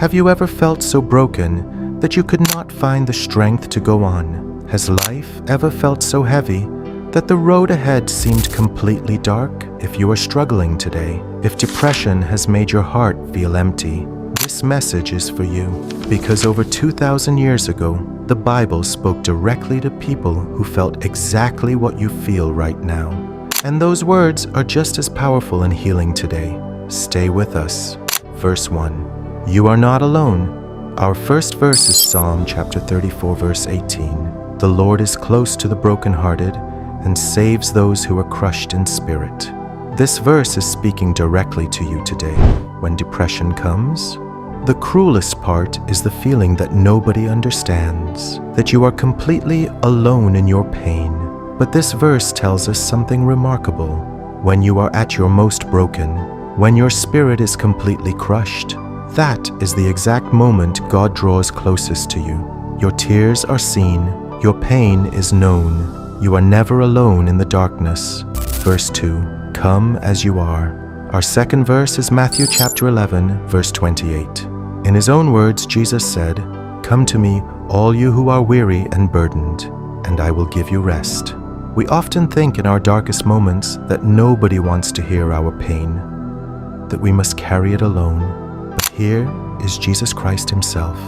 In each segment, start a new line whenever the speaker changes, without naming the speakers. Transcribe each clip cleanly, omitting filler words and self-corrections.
Have you ever felt so broken that you could not find the strength to go on? Has life ever felt so heavy that the road ahead seemed completely dark? If you are struggling today, if depression has made your heart feel empty, this message is for you. Because over 2,000 years ago, the Bible spoke directly to people who felt exactly what you feel right now. And those words are just as powerful and healing today. Stay with us. Verse 1. You are not alone. Our first verse is Psalm chapter 34, verse 18. The Lord is close to the brokenhearted and saves those who are crushed in spirit. This verse is speaking directly to you today. When depression comes, the cruelest part is the feeling that nobody understands, that you are completely alone in your pain. But this verse tells us something remarkable. When you are at your most broken, when your spirit is completely crushed, that is the exact moment God draws closest to you. Your tears are seen, your pain is known. You are never alone in the darkness. Verse 2. Come as you are. Our second verse is Matthew chapter 11, verse 28. In his own words, Jesus said, Come to me, all you who are weary and burdened, and I will give you rest. We often think in our darkest moments that nobody wants to hear our pain, that we must carry it alone. But here is Jesus Christ himself,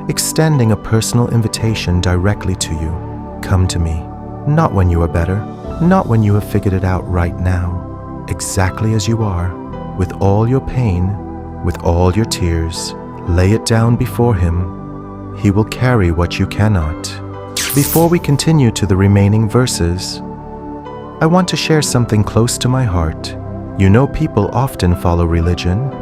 extending a personal invitation directly to you. Come to me, not when you are better, not when you have figured it out right now, exactly as you are, with all your pain, with all your tears. Lay it down before him. He will carry what you cannot. Before we continue to the remaining verses, I want to share something close to my heart. You know, people often follow religion,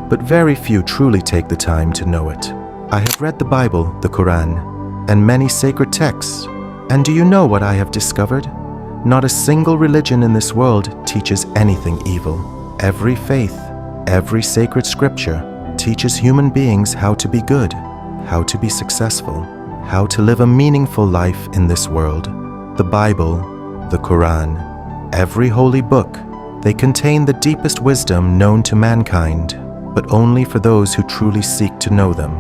but very few truly take the time to know it. I have read the Bible, the Quran, and many sacred texts, and do you know what I have discovered? Not a single religion in this world teaches anything evil. Every faith, every sacred scripture teaches human beings how to be good, how to be successful, how to live a meaningful life in this world. The Bible, the Quran, every holy book, they contain the deepest wisdom known to mankind, but only for those who truly seek to know them,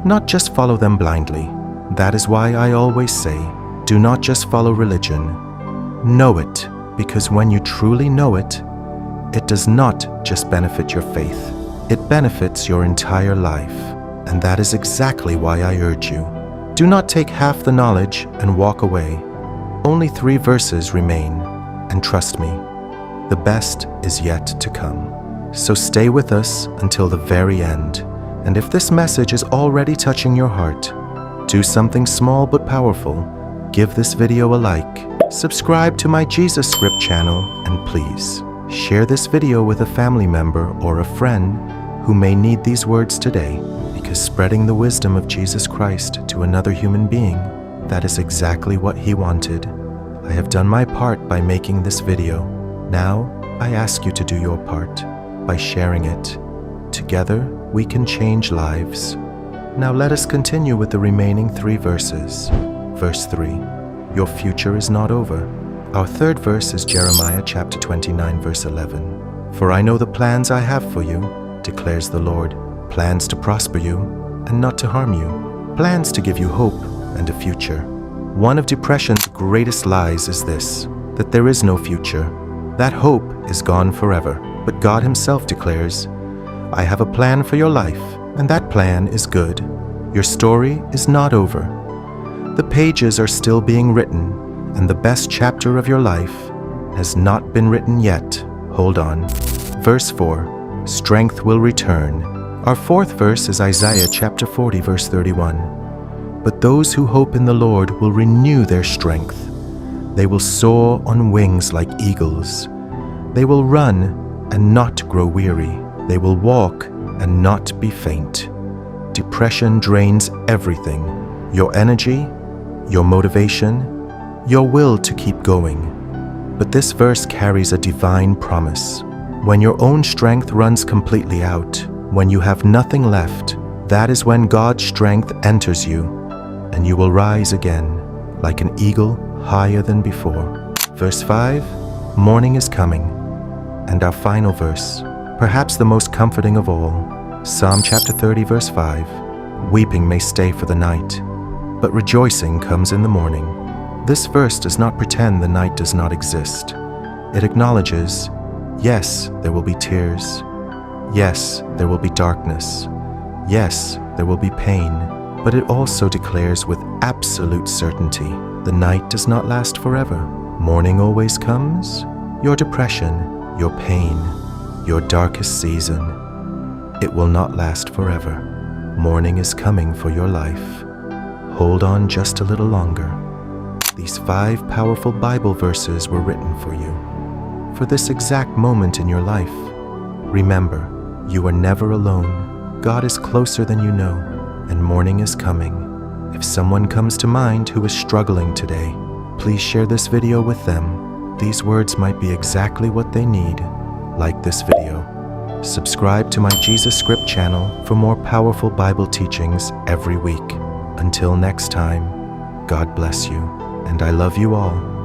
not just follow them blindly. That is why I always say, do not just follow religion. Know it, because when you truly know it, it does not just benefit your faith. It benefits your entire life. And that is exactly why I urge you. Do not take half the knowledge and walk away. Only 3 verses remain, and trust me, the best is yet to come. So stay with us until the very end. And if this message is already touching your heart, do something small but powerful. Give this video a like, subscribe to my Jesus Script channel, and please share this video with a family member or a friend who may need these words today, because spreading the wisdom of Jesus Christ to another human being, that is exactly what he wanted. I have done my part by making this video. Now, I ask you to do your part by sharing it. Together, we can change lives. Now let us continue with the remaining 3 verses. Verse 3. Your future is not over. Our third verse is Jeremiah chapter 29, verse 11. For I know the plans I have for you, declares the Lord, plans to prosper you and not to harm you, plans to give you hope and a future. One of depression's greatest lies is this, that there is no future. That hope is gone forever. But God himself declares, I have a plan for your life, and that plan is good. Your story is not over. The pages are still being written, and the best chapter of your life has not been written yet. Hold on. Verse 4. Strength will return. Our fourth verse is Isaiah chapter 40, verse 31. But those who hope in the Lord will renew their strength. They will soar on wings like eagles. They will run and not grow weary. They will walk and not be faint. Depression drains everything. Your energy, your motivation, your will to keep going. But this verse carries a divine promise. When your own strength runs completely out, when you have nothing left, that is when God's strength enters you, and you will rise again, like an eagle higher than before. Verse 5, morning is coming. And our final verse, perhaps the most comforting of all, Psalm chapter 30, verse 5. Weeping may stay for the night, but rejoicing comes in the morning. This verse does not pretend the night does not exist. It acknowledges, yes, there will be tears. Yes, there will be darkness. Yes, there will be pain. But it also declares with absolute certainty, the night does not last forever. Morning always comes. Your depression, your pain, your darkest season, it will not last forever. Morning is coming for your life. Hold on just a little longer. These 5 powerful Bible verses were written for you, for this exact moment in your life. Remember, you are never alone. God is closer than you know, and morning is coming. If someone comes to mind who is struggling today, please share this video with them. These words might be exactly what they need. Like this video. Subscribe to my Jesus Script channel for more powerful Bible teachings every week. Until next time, God bless you, and I love you all.